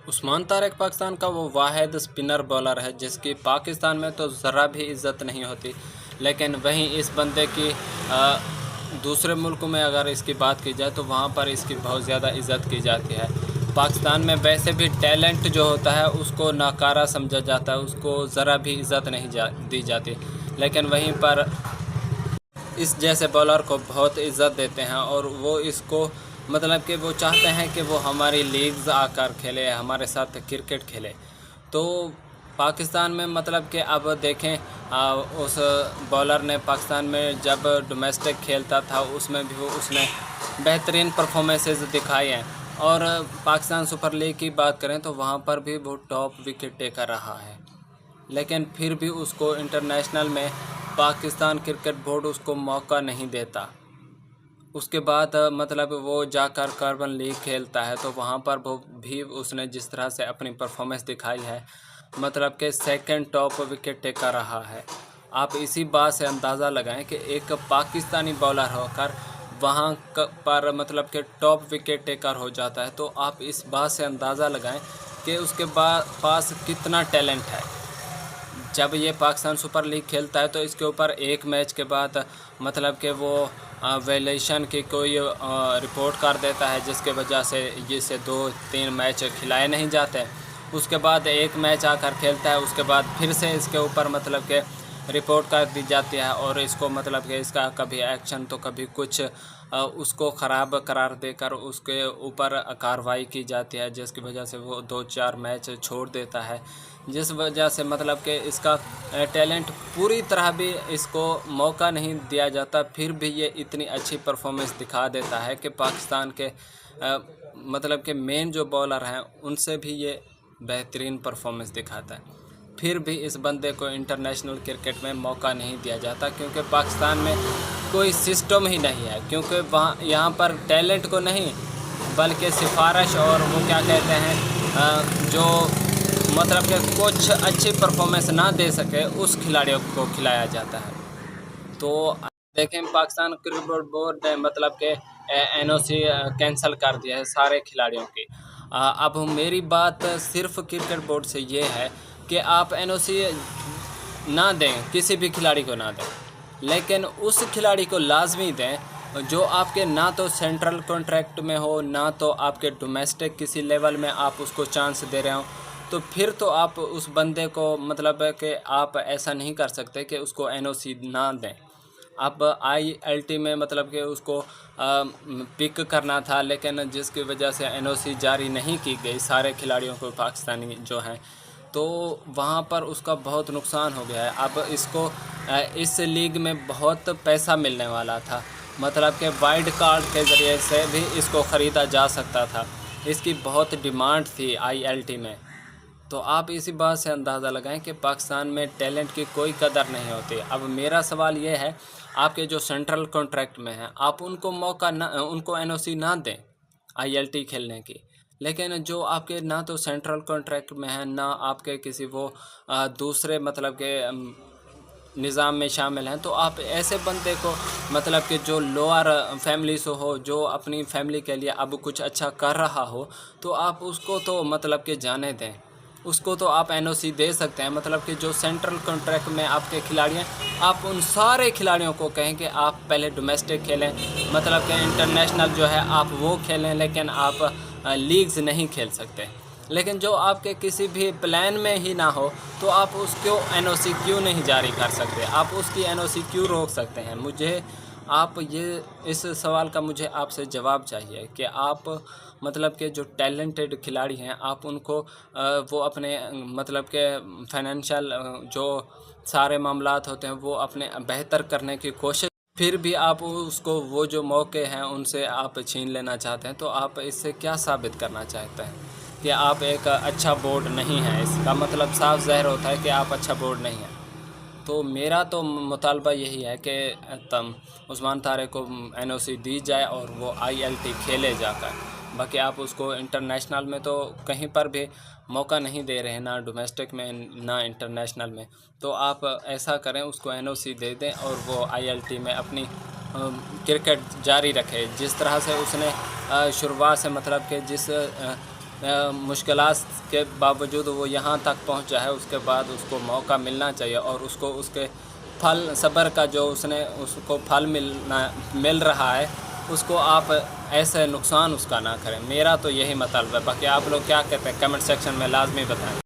عثمان طارق پاکستان کا وہ واحد سپنر بولر ہے جس کی پاکستان میں تو ذرا بھی عزت نہیں ہوتی، لیکن وہیں اس بندے کی دوسرے ملکوں میں اگر اس کی بات کی جائے تو وہاں پر اس کی بہت زیادہ عزت کی جاتی ہے۔ پاکستان میں ویسے بھی ٹیلنٹ جو ہوتا ہے اس کو ناکارہ سمجھا جاتا ہے، اس کو ذرا بھی عزت نہیں دی جاتی، لیکن وہیں پر اس جیسے بولر کو بہت عزت دیتے ہیں اور وہ اس کو مطلب کہ وہ چاہتے ہیں کہ وہ ہماری لیگز آ کر کھیلے، ہمارے ساتھ کرکٹ کھیلے۔ تو پاکستان میں مطلب کہ اب دیکھیں اس بولر نے پاکستان میں جب ڈومیسٹک کھیلتا تھا اس میں بھی اس نے بہترین پرفارمنسز دکھائی ہیں، اور پاکستان سپر لیگ کی بات کریں تو وہاں پر بھی وہ ٹاپ وکٹ ٹیکر رہا ہے، لیکن پھر بھی اس کو انٹرنیشنل میں پاکستان کرکٹ بورڈ اس کو موقع نہیں دیتا۔ اس کے بعد مطلب وہ جا کر کاربن لیگ کھیلتا ہے تو وہاں پر بھی اس نے جس طرح سے اپنی پرفارمنس دکھائی ہے، مطلب کہ سیکنڈ ٹاپ وکٹ ٹیکر رہا ہے۔ آپ اسی بات سے اندازہ لگائیں کہ ایک پاکستانی بولر ہو کر وہاں پر مطلب کہ ٹاپ وکٹ ٹیکر ہو جاتا ہے، تو آپ اس بات سے اندازہ لگائیں کہ اس کے پاس کتنا ٹیلنٹ ہے۔ جب یہ پاکستان سپر لیگ کھیلتا ہے تو اس کے اوپر ایک میچ کے بعد مطلب کہ وہ ویلیشن کی کوئی رپورٹ کر دیتا ہے جس کے وجہ سے اسے 2-3 میچ کھلائے نہیں جاتے۔ اس کے بعد ایک میچ آ کر کھیلتا ہے، اس کے بعد پھر سے اس کے اوپر مطلب کہ رپورٹ کر دی جاتی ہے اور اس کو مطلب کہ اس کا کبھی ایکشن تو کبھی کچھ اس کو خراب قرار دے کر اس کے اوپر کارروائی کی جاتی ہے، جس کی وجہ سے وہ 2-4 میچ چھوڑ دیتا ہے، جس وجہ سے مطلب کہ اس کا ٹیلنٹ پوری طرح بھی اس کو موقع نہیں دیا جاتا، پھر بھی یہ اتنی اچھی پرفارمنس دکھا دیتا ہے کہ پاکستان کے مطلب کہ مین جو بولر ہیں ان سے بھی یہ بہترین پرفارمنس دکھاتا ہے۔ پھر بھی اس بندے کو انٹرنیشنل کرکٹ میں موقع نہیں دیا جاتا کیونکہ پاکستان میں کوئی سسٹم ہی نہیں ہے، کیونکہ یہاں پر ٹیلنٹ کو نہیں بلکہ سفارش اور وہ کیا کہتے ہیں جو مطلب کہ کچھ اچھی پرفارمنس نہ دے سکے اس کھلاڑیوں کو کھلایا جاتا ہے۔ تو دیکھیں پاکستان کرکٹ بورڈ نے مطلب کہ NOC کینسل کر دیا ہے سارے کھلاڑیوں کی۔ اب میری بات صرف کرکٹ بورڈ سے یہ ہے کہ آپ NOC نہ دیں، کسی بھی کھلاڑی کو نہ دیں، لیکن اس کھلاڑی کو لازمی دیں جو آپ کے نہ تو سینٹرل کانٹریکٹ میں ہو، نہ تو آپ کے ڈومیسٹک کسی لیول میں آپ اس کو چانس دے رہے ہوں، تو پھر تو آپ اس بندے کو مطلب ہے کہ آپ ایسا نہیں کر سکتے کہ اس کو NOC نہ دیں۔ اب ILT میں مطلب کہ اس کو پک کرنا تھا، لیکن جس کی وجہ سے NOC جاری نہیں کی گئی سارے کھلاڑیوں کو پاکستانی جو ہیں، تو وہاں پر اس کا بہت نقصان ہو گیا ہے۔ اب اس کو اس لیگ میں بہت پیسہ ملنے والا تھا، مطلب کہ وائلڈ کارڈ کے ذریعے سے بھی اس کو خریدا جا سکتا تھا، اس کی بہت ڈیمانڈ تھی ILT میں۔ تو آپ اسی بات سے اندازہ لگائیں کہ پاکستان میں ٹیلنٹ کی کوئی قدر نہیں ہوتی۔ اب میرا سوال یہ ہے، آپ کے جو سینٹرل کانٹریکٹ میں ہیں آپ ان کو موقع نہ ان کو NOC نہ دیں ILT کھیلنے کی، لیکن جو آپ کے نہ تو سینٹرل کانٹریکٹ میں ہیں نہ آپ کے کسی وہ دوسرے مطلب کہ نظام میں شامل ہیں، تو آپ ایسے بندے کو مطلب کہ جو لوئر فیملی سے ہو، جو اپنی فیملی کے لیے اب کچھ اچھا کر رہا ہو، تو آپ اس کو تو مطلب کہ جانے دیں، اس کو تو آپ NOC دے سکتے ہیں۔ مطلب کہ جو سینٹرل کانٹریکٹ میں آپ کے کھلاڑی ہیں آپ ان سارے کھلاڑیوں کو کہیں کہ آپ پہلے ڈومیسٹک کھیلیں، مطلب کہ انٹرنیشنل جو ہے آپ وہ کھیلیں، لیکن آپ لیگز نہیں کھیل سکتے۔ لیکن جو آپ کے کسی بھی پلان میں ہی نہ ہو تو آپ اس کو NOC کیوں نہیں جاری کر سکتے، آپ اس کی NOC کیوں روک سکتے ہیں؟ مجھے اس سوال کا مجھے آپ سے جواب چاہیے کہ آپ مطلب کہ جو ٹیلنٹڈ کھلاڑی ہیں آپ ان کو وہ اپنے مطلب کہ فائنینشیل جو سارے معاملات ہوتے ہیں وہ اپنے بہتر کرنے کی کوشش، پھر بھی آپ اس کو وہ جو موقع ہیں ان سے آپ چھین لینا چاہتے ہیں، تو آپ اس سے کیا ثابت کرنا چاہتے ہیں کہ آپ ایک اچھا بورڈ نہیں ہیں؟ اس کا مطلب صاف ظاہر ہوتا ہے کہ آپ اچھا بورڈ نہیں ہیں۔ تو میرا تو مطالبہ یہی ہے کہ عثمان طارق کو NOC دی جائے اور وہ ILT کھیلے جا کر، باقی آپ اس کو انٹرنیشنل میں تو کہیں پر بھی موقع نہیں دے رہے، نہ ڈومیسٹک میں نہ انٹرنیشنل میں، تو آپ ایسا کریں اس کو NOC دے دیں اور وہ ILT میں اپنی کرکٹ جاری رکھے، جس طرح سے اس نے شروعات سے مطلب کہ جس مشکلات کے باوجود وہ یہاں تک پہنچا ہے، اس کے بعد اس کو موقع ملنا چاہیے اور اس کو اس کے پھل صبر کا جو اس کو پھل مل رہا ہے، اس کو آپ ایسے نقصان اس کا نہ کریں۔ میرا تو یہی مطالبہ ہے، باقی آپ لوگ کیا کہتے ہیں کمنٹ سیکشن میں لازمی بتائیں۔